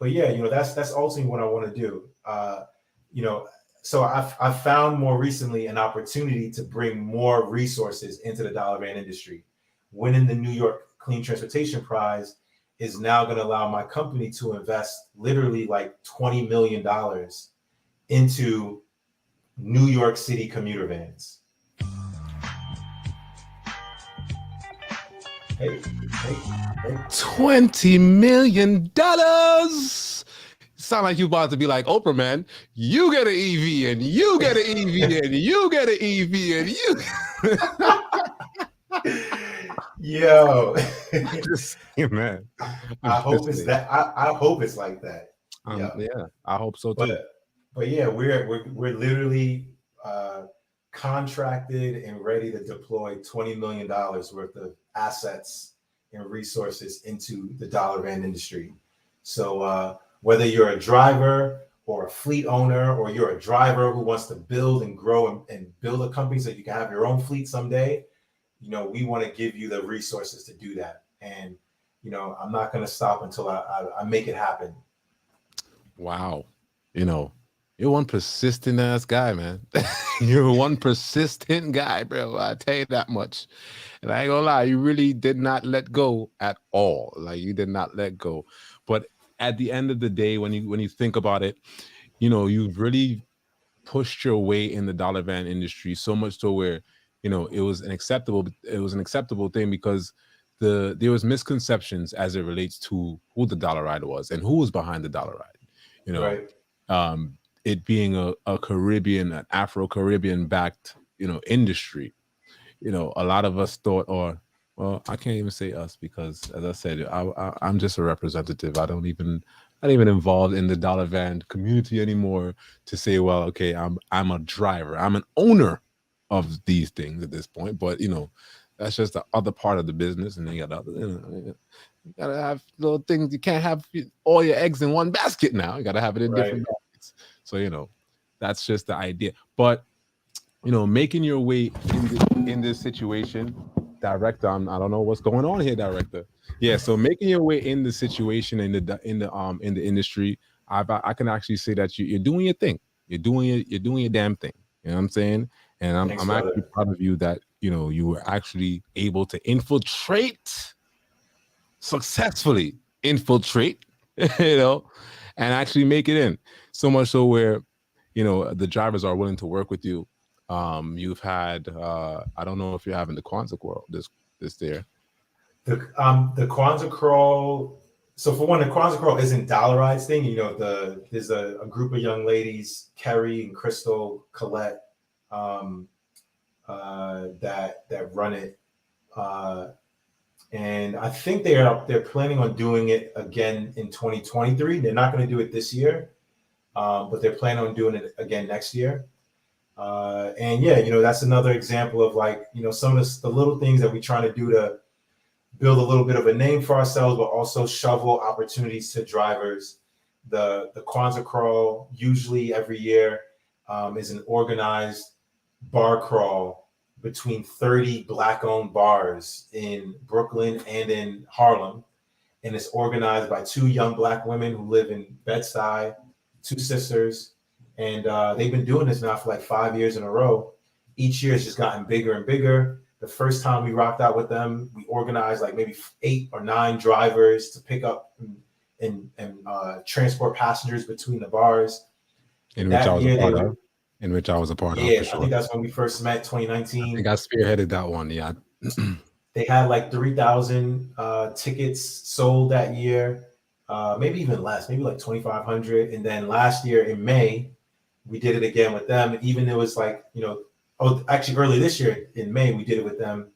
But yeah, that's ultimately what I want to do. So I've found more recently an opportunity to bring more resources into the dollar van industry. Winning the New York Clean Transportation Prize is now going to allow my company to invest literally like $20 million into New York City commuter vans. Hey. $20 million. Sound like you about to be like Oprah, man. You get an EV and you get an EV and you get an EV and you. Yo, just saying, man. I hope it's that. I hope it's like that. Yeah, I hope so too. But yeah, we're literally contracted and ready to deploy $20 million worth of assets and resources into the dollar van industry. So whether you're a driver or a fleet owner, or you're a driver who wants to build and grow and build a company so you can have your own fleet someday, we want to give you the resources to do that. And, I'm not going to stop until I make it happen. Wow. You're one persistent ass guy, man. You're one persistent guy, bro. I tell you that much. And I ain't gonna lie, you really did not let go at all. Like, you did not let go. But at the end of the day, when you think about it, you've really pushed your way in the dollar van industry so much so where, it was an acceptable thing because there was misconceptions as it relates to who the DollaRide was and who was behind the DollaRide. Right. It being a Caribbean, an Afro-Caribbean backed, industry. A lot of us thought, well, I can't even say us because, as I said, I'm just a representative. I don't even involved in the dollar van community anymore to say, well, okay, I'm a driver. I'm an owner of these things at this point. But, that's just the other part of the business. And then you gotta have little things. You can't have all your eggs in one basket now. You got to have it in different baskets. So, that's just the idea. But, making your way in this situation, director, I don't know what's going on here, director. Yeah, so making your way in the situation in the industry, I can actually say that you're doing your thing. You're doing your damn thing. You know what I'm saying? And I'm actually proud of you that you were actually able to successfully infiltrate, and actually make it in. So much so where the drivers are willing to work with you. You've had I don't know if you're having the Kwanzaa crawl this year. The Kwanzaa crawl. So for one, the Kwanzaa crawl isn't DollaRide's thing. There's a group of young ladies, Kerry and Crystal, Colette, that run it, and I think they're planning on doing it again in 2023. They're not going to do it this year, but they're planning on doing it again next year. And yeah, that's another example of like, some of the little things that we're trying to do to build a little bit of a name for ourselves, but also shovel opportunities to drivers. The Kwanzaa crawl, usually every year, is an organized bar crawl between 30 Black-owned bars in Brooklyn and in Harlem. And it's organized by two young Black women who live in Bed-Stuy, two sisters. And they've been doing this now for like 5 years in a row. Each year it's just gotten bigger and bigger. The first time we rocked out with them, we organized like maybe 8 or 9 drivers to pick up and transport passengers between the bars. In which I was a part of. In which I was a part of, for sure. I think that's when we first met, 2019. I think I spearheaded that one. Yeah. They had like 3,000 tickets sold that year, maybe even less, maybe like 2,500. And then last year in May, we did it again with them. Even it was like, actually early this year in May, we did it with them.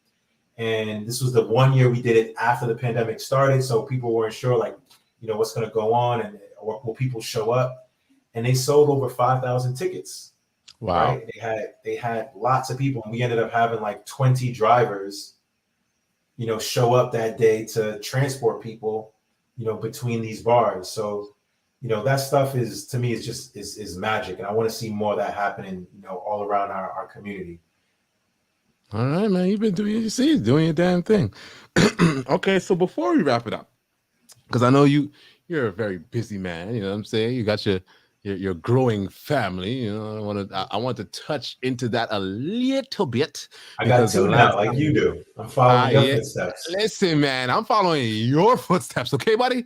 And this was the one year we did it after the pandemic started. So people weren't sure, like, what's going to go on and will people show up? And they sold over 5,000 tickets. Wow. Right? They had lots of people. And we ended up having like 20 drivers, show up that day to transport people, between these bars. So, that stuff is, to me, is magic. And I want to see more of that happening, all around our community. All right, man. You've been doing your damn thing. Okay, so before we wrap it up, because I know you're a very busy man, you know what I'm saying? You got your growing family. I want to touch into that a little bit. I got two now, like you do. I'm following your footsteps. Listen, man, I'm following your footsteps, okay, buddy?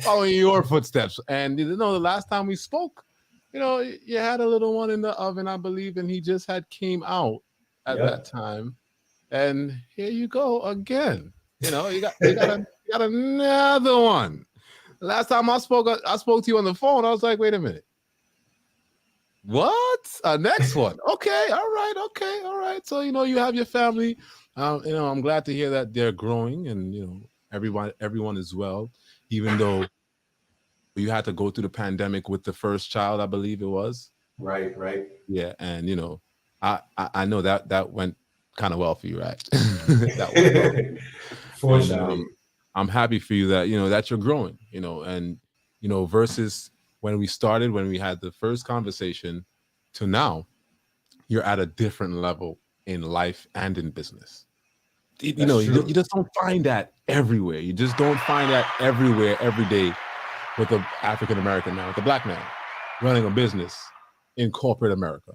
Following your footsteps. And the last time we spoke, you had a little one in the oven, I believe, and he just came out at that time. And here you go again. You got another one. Last time I spoke to you on the phone, I was like, wait a minute. What? Next one. Okay. All right. Okay. All right. So, you have your family. I'm glad to hear that they're growing and, everyone is well, even though you had to go through the pandemic with the first child, I believe it was. Right. Yeah. And, I know that went kind of well for you, right? That went well. Fortunately. And, I'm happy for you that, that you're growing, and, versus when we had the first conversation to now, you're at a different level in life and in business. You just don't find that everywhere. You just don't find that everywhere every day with the African-American man, with the Black man running a business in corporate America.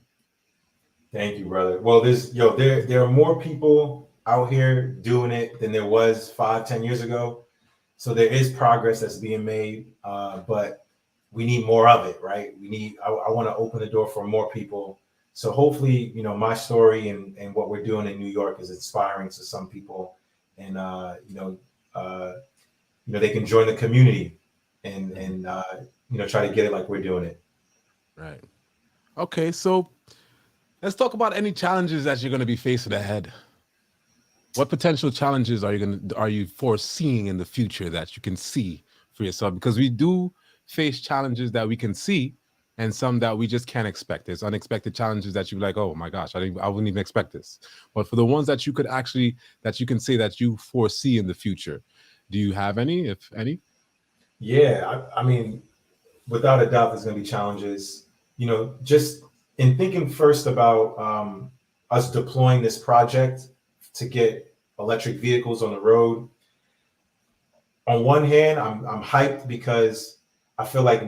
Thank you, brother. Well, there are more people out here doing it than there was 5-10 years ago. So there is progress that's being made, but we need more of it, right? I want to open the door for more people. So hopefully, my story and what we're doing in New York is inspiring to some people, and they can join the community and try to get it like we're doing it. Right. Okay, so let's talk about any challenges that you're going to be facing ahead. What potential challenges are you foreseeing in the future that you can see for yourself? Because we do face challenges that we can see, and some that we just can't expect. There's unexpected challenges that you're like, oh my gosh, I wouldn't even expect this. But for the ones that you can say that you foresee in the future, do you have any, if any? Yeah, I mean, without a doubt, there's going to be challenges. Just in thinking first about us deploying this project to get electric vehicles on the road. On one hand, I'm hyped because I feel like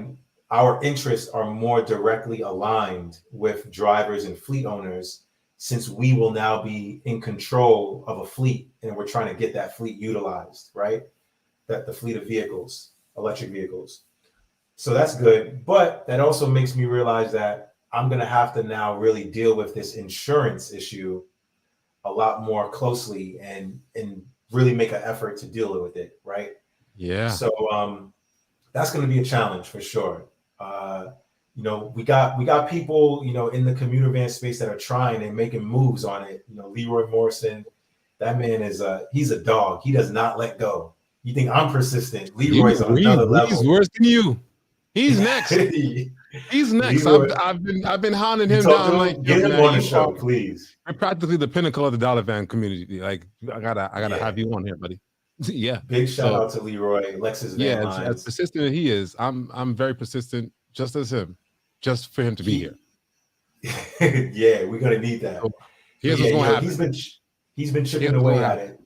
our interests are more directly aligned with drivers and fleet owners, since we will now be in control of a fleet and we're trying to get that fleet utilized, right? That the fleet of vehicles, electric vehicles. So that's good. But that also makes me realize that I'm going to have to now really deal with this insurance issue a lot more closely and really make an effort to deal with it, right? Yeah. So that's going to be a challenge for sure. We got people, in the commuter van space that are trying and making moves on it. Leroy Morrison, that man he's a dog. He does not let go. You think I'm persistent? Leroy's on another level. He's worse than you. He's next. He's next. Leroy, I've been hounding him down. Like, get him on the show, please. I'm practically the pinnacle of the dollar van community. Like, I gotta have you on here, buddy. Yeah. Big shout out to Leroy, Lexus Van Lines. As persistent as he is, I'm very persistent, just as him, just for him to be here. Yeah, we're gonna need that. So here's what's going to happen. He's been chipping away at it.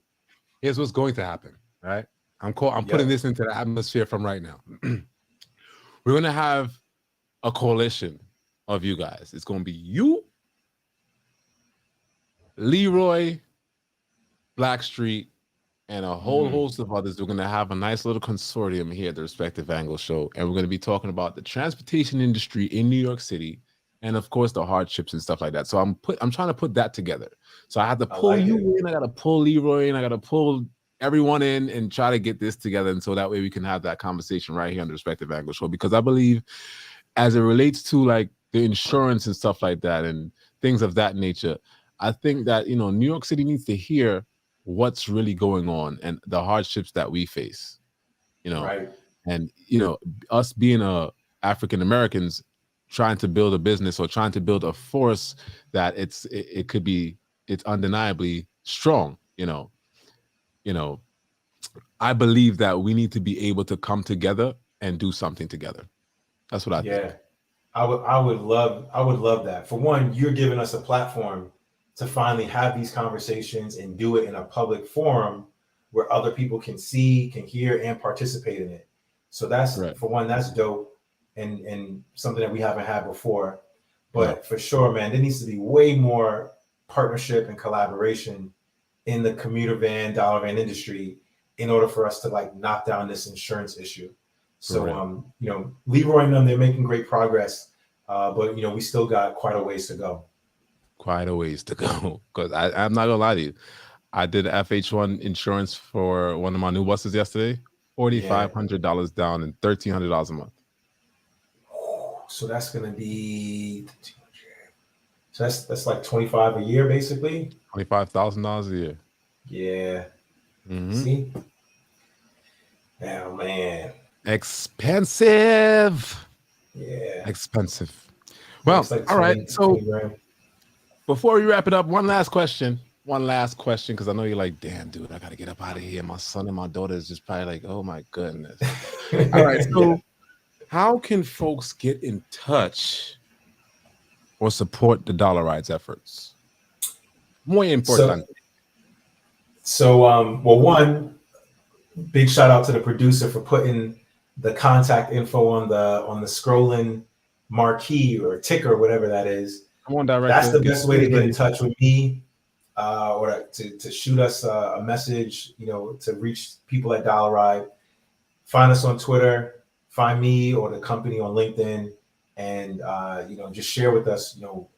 Here's what's going to happen, right? I'm putting this into the atmosphere from right now. We're going to have a coalition of you guys. It's going to be you, Leroy, Blackstreet, and a whole host of others. We're going to have a nice little consortium here at the Respective Angle Show, and we're going to be talking about the transportation industry in New York City, and of course the hardships and stuff like that. So I'm trying to put that together. So I have to pull you in, I got to pull Leroy in, I got to pull everyone in and try to get this together, and so that way we can have that conversation right here on the Respective Angle Show, because I believe as it relates to like the insurance and stuff like that and things of that nature, I think that, you know, New York City needs to hear what's really going on and the hardships that we face, you know. Right. And, you know, us being African Americans trying to build a business or trying to build a force that it's undeniably strong, you know. I believe that we need to be able to come together and do something together. That's what I think. I would love that. For one, you're giving us a platform to finally have these conversations and do it in a public forum where other people can see, can hear, and participate in it. So that's right. For one, that's dope and something that we haven't had before. But for sure, man, there needs to be way more partnership and collaboration in the commuter van, dollar van industry in order for us to like knock down this insurance issue. So, you know, Leroy and them, they're making great progress, but, you know, we still got quite a ways to go. Quite a ways to go, because I'm not gonna lie to you. I did FH1 insurance for one of my new buses yesterday, $4,500 down and $1,300 a month. So that's gonna be, so that's like $25 a year, basically. $25,000 a year. Yeah. See? Oh man. Expensive. Yeah. Expensive. Well, like all right. So before we wrap it up, one last question, because I know you're like, damn, dude, I got to get up out of here. My son and my daughter is just probably like, oh my goodness. All right. So how can folks get in touch or support the DollaRide's efforts? Muy important. So well, one, big shout out to the producer for putting the contact info on the scrolling marquee or ticker, whatever that is. Come on, director. That's the best way to get in touch with me, or to shoot us a message, you know, to reach people at DollaRide. Find us on Twitter, find me or the company on LinkedIn, and you know, just share with us, you know,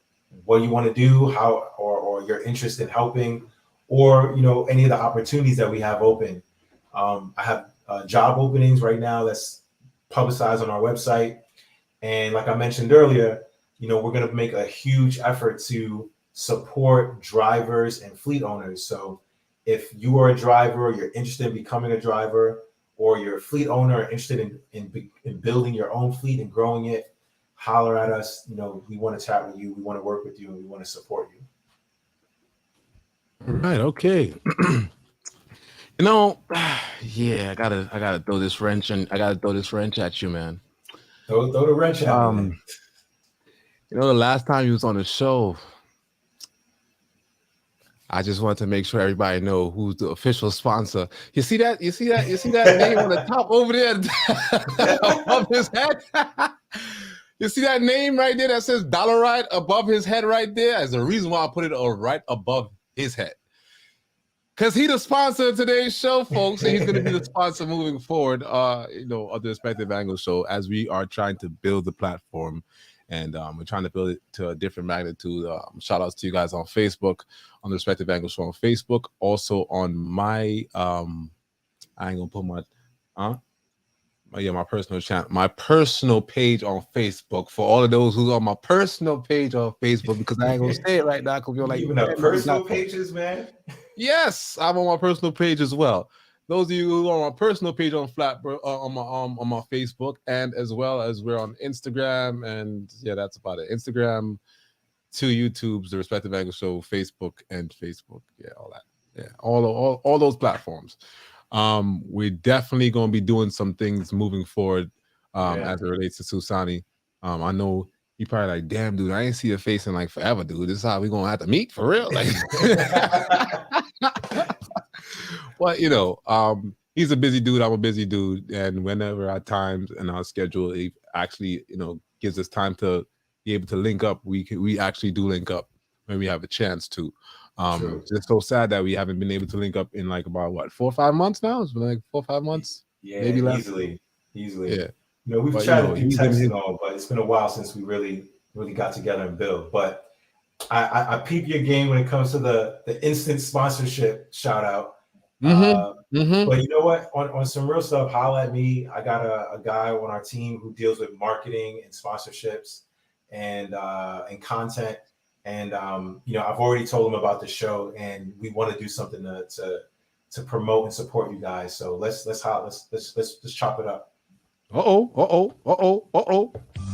what you want to do, how or your interest in helping, or, you know, any of the opportunities that we have open. I have job openings right now that's publicized on our website. And like I mentioned earlier, you know, we're going to make a huge effort to support drivers and fleet owners. So if you are a driver, you're interested in becoming a driver, or you're a fleet owner interested in building your own fleet and growing it, holler at us. You know, we want to chat with you. We want to work with you, and we want to support you. All right. Okay. You know, yeah, I gotta throw this wrench at you, man. Throw the wrench at me. You know, the last time you was on the show, I just wanted to make sure everybody know who's the official sponsor. You see that name on the top over there above his head? You see that name right there that says DollaRide above his head right there? There's a reason why I put it right above his head. Because he's the sponsor of today's show, folks, and he's going to be the sponsor moving forward, you know, of the Respective Angle Show, as we are trying to build the platform, and we're trying to build it to a different magnitude. Shout outs to you guys on Facebook, on the Respective Angle Show on Facebook, also on my, I ain't gonna put my personal channel, my personal page on Facebook, for all of those who's on my personal page on Facebook, because I ain't gonna say it right now because you're like, even have personal pages, man. Yes, I'm on my personal page as well. Those of you who are on my personal page on on my Facebook, and as well as we're on Instagram, and yeah, that's about it. Instagram, 2 YouTubes, the Respective Angle Show, Facebook, yeah, all that, yeah, all those platforms. We're definitely going to be doing some things moving forward as it relates to Susani. I know you probably like, damn, dude, I ain't see your face in like forever, dude. This is how we're going to have to meet for real. Like, but, you know, he's a busy dude. I'm a busy dude. And whenever our times and our schedule, it actually, you know, gives us time to be able to link up, we actually do link up when we have a chance to. It's so sad that we haven't been able to link up in like about what 4 or 5 months now. It's been like 4 or 5 months, maybe less. Easily. Yeah, We've tried to do text and all, but it's been a while since we really got together and build. But I peep your game when it comes to the instant sponsorship shout out. But you know what? On some real stuff, holla at me. I got a guy on our team who deals with marketing and sponsorships and content. And I've already told him about the show, and we want to do something to promote and support you guys. So let's chop it up.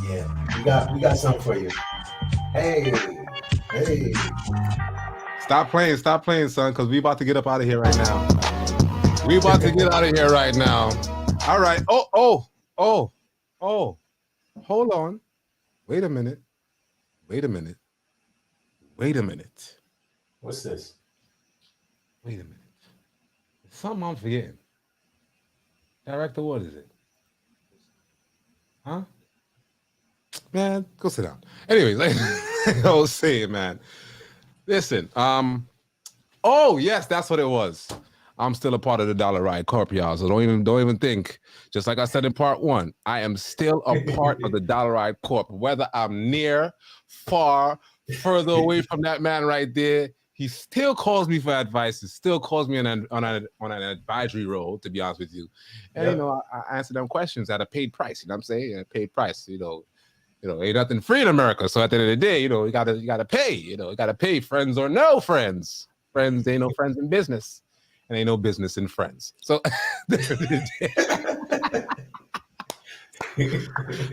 Yeah, we got something for you. Hey. Stop playing, son, because we about to get up out of here right now. We about to get out of here right now. All right. Hold on. Wait a minute. What's this? Wait a minute. Something I'm forgetting. Director, what is it? Huh? Man, go sit down. Anyways, like I was saying, man. Listen, oh yes, that's what it was. I'm still a part of the DollaRide Corp, y'all. So don't even think. Just like I said in part 1, I am still a part of the DollaRide Corp. Whether I'm near, far, further away from that man right there, he still calls me for advice. He still calls me on an advisory role, to be honest with you. And I answer them questions at a paid price. You know what I'm saying? A paid price. Ain't nothing free in America. So at the end of the day, you gotta pay. You gotta pay, friends or no friends. Friends, ain't no friends in business, and ain't no business in friends. So at the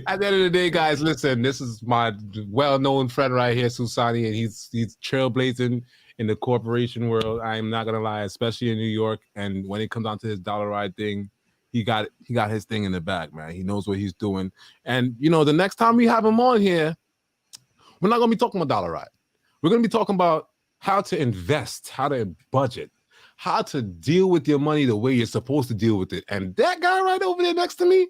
end of the day, guys, listen. This is my well-known friend right here, Susani, and he's trailblazing in the corporation world. I am not gonna lie, especially in New York. And when it comes down to his DollaRide thing, he got his thing in the bag, man. He knows what he's doing. And the next time we have him on here, we're not gonna be talking about DollaRide. We're gonna be talking about how to invest, how to budget, how to deal with your money the way you're supposed to deal with it. And that guy right over there next to me,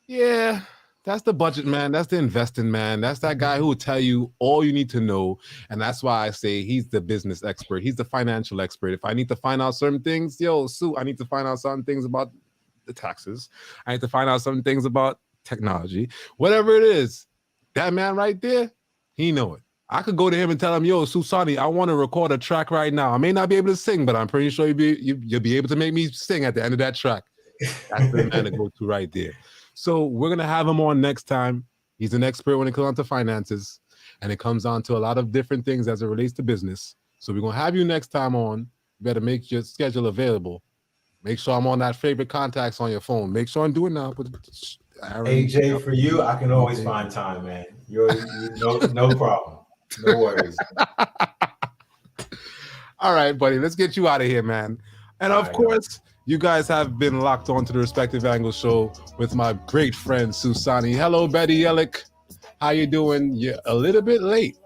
yeah, that's the budget man. That's the investing man. That's that guy who will tell you all you need to know. And that's why I say he's the business expert. He's the financial expert. If I need to find out certain things, Sue, I need to find out certain things about the taxes. I need to find out some things about technology. Whatever it is, that man right there, he know it. I could go to him and tell him, yo, Susani, I want to record a track right now. I may not be able to sing, but I'm pretty sure you'll be able to make me sing at the end of that track. That's the man to go to right there. So we're going to have him on next time. He's an expert when it comes to finances, and it comes on to a lot of different things as it relates to business. So we're going to have you next time on. You better make your schedule available. Make sure I'm on that favorite contacts on your phone. Make sure I'm doing now. AJ, for you, I can always find time, man. You're no problem. No worries. All right, buddy. Let's get you out of here, man. And of course, you guys have been locked on to the Respective Angle Show with my great friend, Susani. Hello, Betty Yellick. How you doing? You're a little bit late.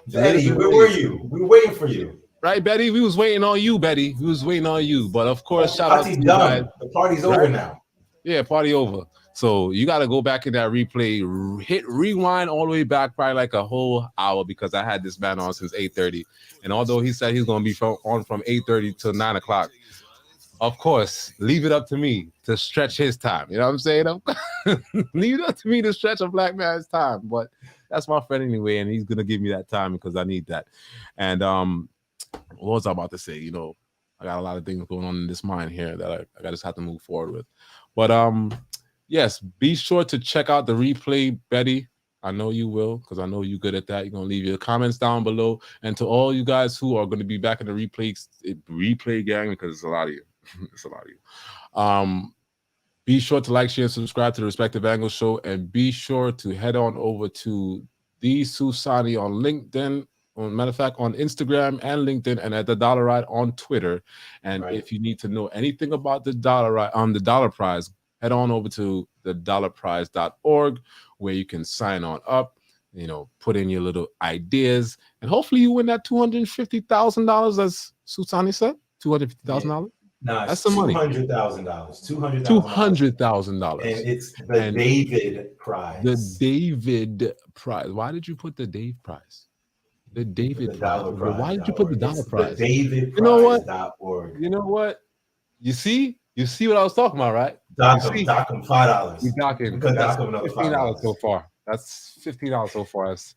Betty, where were you? We were waiting for you. Right, Betty? We was waiting on you, Betty. We was waiting on you. But of course, shout out to you guys. The party's over now. Yeah, party over. So you got to go back in that replay, hit rewind all the way back, probably like a whole hour, because I had this man on since 8:30. And although he said he's going to be on from 8:30 till 9 o'clock, of course, leave it up to me to stretch his time. You know what I'm saying? Leave it up to me to stretch a black man's time. But that's my friend anyway, and he's going to give me that time because I need that. And what was I about to say? I got a lot of things going on in this mind here that I just have to move forward with. But yes, be sure to check out the replay, Betty. I know you will, because I know you're good at that. You're going to leave your comments down below. And to all you guys who are going to be back in the replay gang, because it's a lot of you. It's a lot of you. Be sure to like, share, and subscribe to the Respective Angle Show. And be sure to head on over to the Susani on LinkedIn. Matter of fact, on Instagram and LinkedIn, and at the DollaRide on Twitter. And if you need to know anything about the DollaRide on the Dollar Prize, head on over to the dollarprize.org, where you can sign on up, put in your little ideas, and hopefully you win that $250,000, as Susani said. $250,000. No, That's it's some money. $200,000. $200,000. And it's the David Prize. The David Prize. Why did you put the Dave Prize? The David Prize. Well, why did you put the dollar prize? The David You know what? You know what? You see what I was talking about, right? Dock him $5. We docking. That's $15 so far. That's $15 so far. That's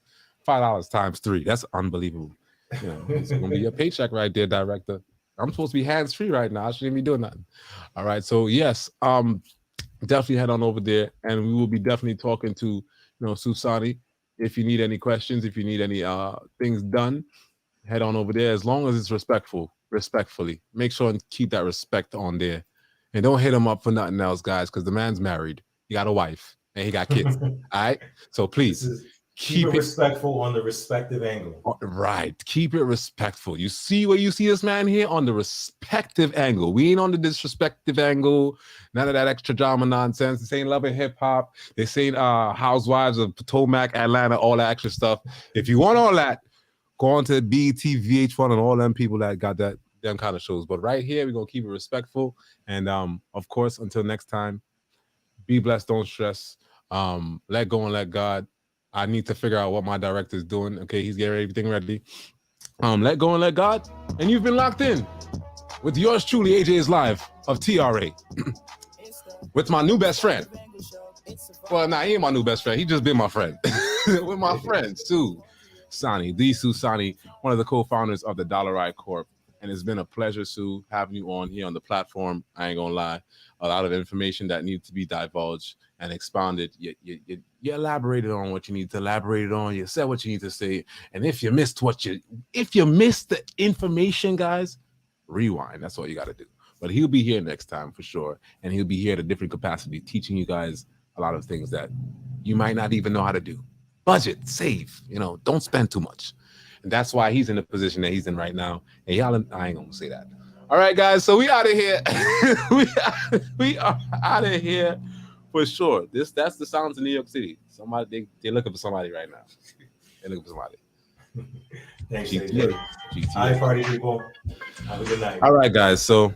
$5 times 3. That's unbelievable. You know, it's gonna be your paycheck right there, director. I'm supposed to be hands-free right now. I shouldn't be doing nothing. All right. So yes, definitely head on over there, and we will be definitely talking to Susani. If you need any questions, if you need any things done, head on over there. As long as it's respectfully, make sure and keep that respect on there, and don't hit him up for nothing else, guys, because the man's married, he got a wife, and he got kids. All right, so please keep it respectful on the respective angle. Right, keep it respectful. You see where you see this man here on the respective angle. We ain't on the disrespective angle. None of that extra drama nonsense. This ain't Love and Hip Hop. This ain't Housewives of Potomac, Atlanta, all that extra stuff. If you want all that, go on to BET, VH1, and all them people that got them kind of shows. But right here, we're gonna keep it respectful. And of course, until next time, be blessed, don't stress. Let go and let God. I need to figure out what my director is doing. Okay, he's getting everything ready. Let go and let God. And you've been locked in with yours truly, AJ's Live of TRA. With my new best friend. Well, he ain't my new best friend. He just been my friend. With my friend, Susani, Susani, one of the co-founders of the DollaRide Corp. And it's been a pleasure, Sue, having you on here on the platform. I ain't gonna lie. A lot of information that needs to be divulged and expounded. You elaborated on what you need to elaborate on. You said what you need to say. And if you missed the information, guys, rewind. That's all you got to do. But he'll be here next time for sure. And he'll be here at a different capacity, teaching you guys a lot of things that you might not even know how to do. Budget, save, don't spend too much. And that's why he's in the position that he's in right now. And y'all, I ain't gonna say that. All right, guys. So we out of here. we are out of here for sure. That's the sounds of New York City. Somebody they're looking for somebody right now. They're looking for somebody. Thanks, GTA. All right, party people. Have a good night. All right, guys. So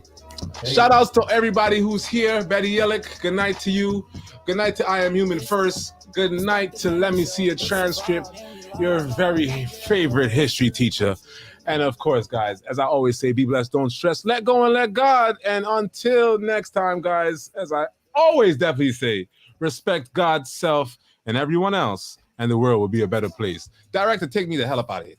shout outs to everybody who's here. Betty Yellick, good night to you. Good night to I Am Human First. Good night to Let Me See a Transcript, your very favorite history teacher. And of course, guys, as I always say, be blessed, don't stress, let go and let God. And until next time, guys, as I always definitely say, respect God's self and everyone else, and the world will be a better place. Director, take me the hell up out of here.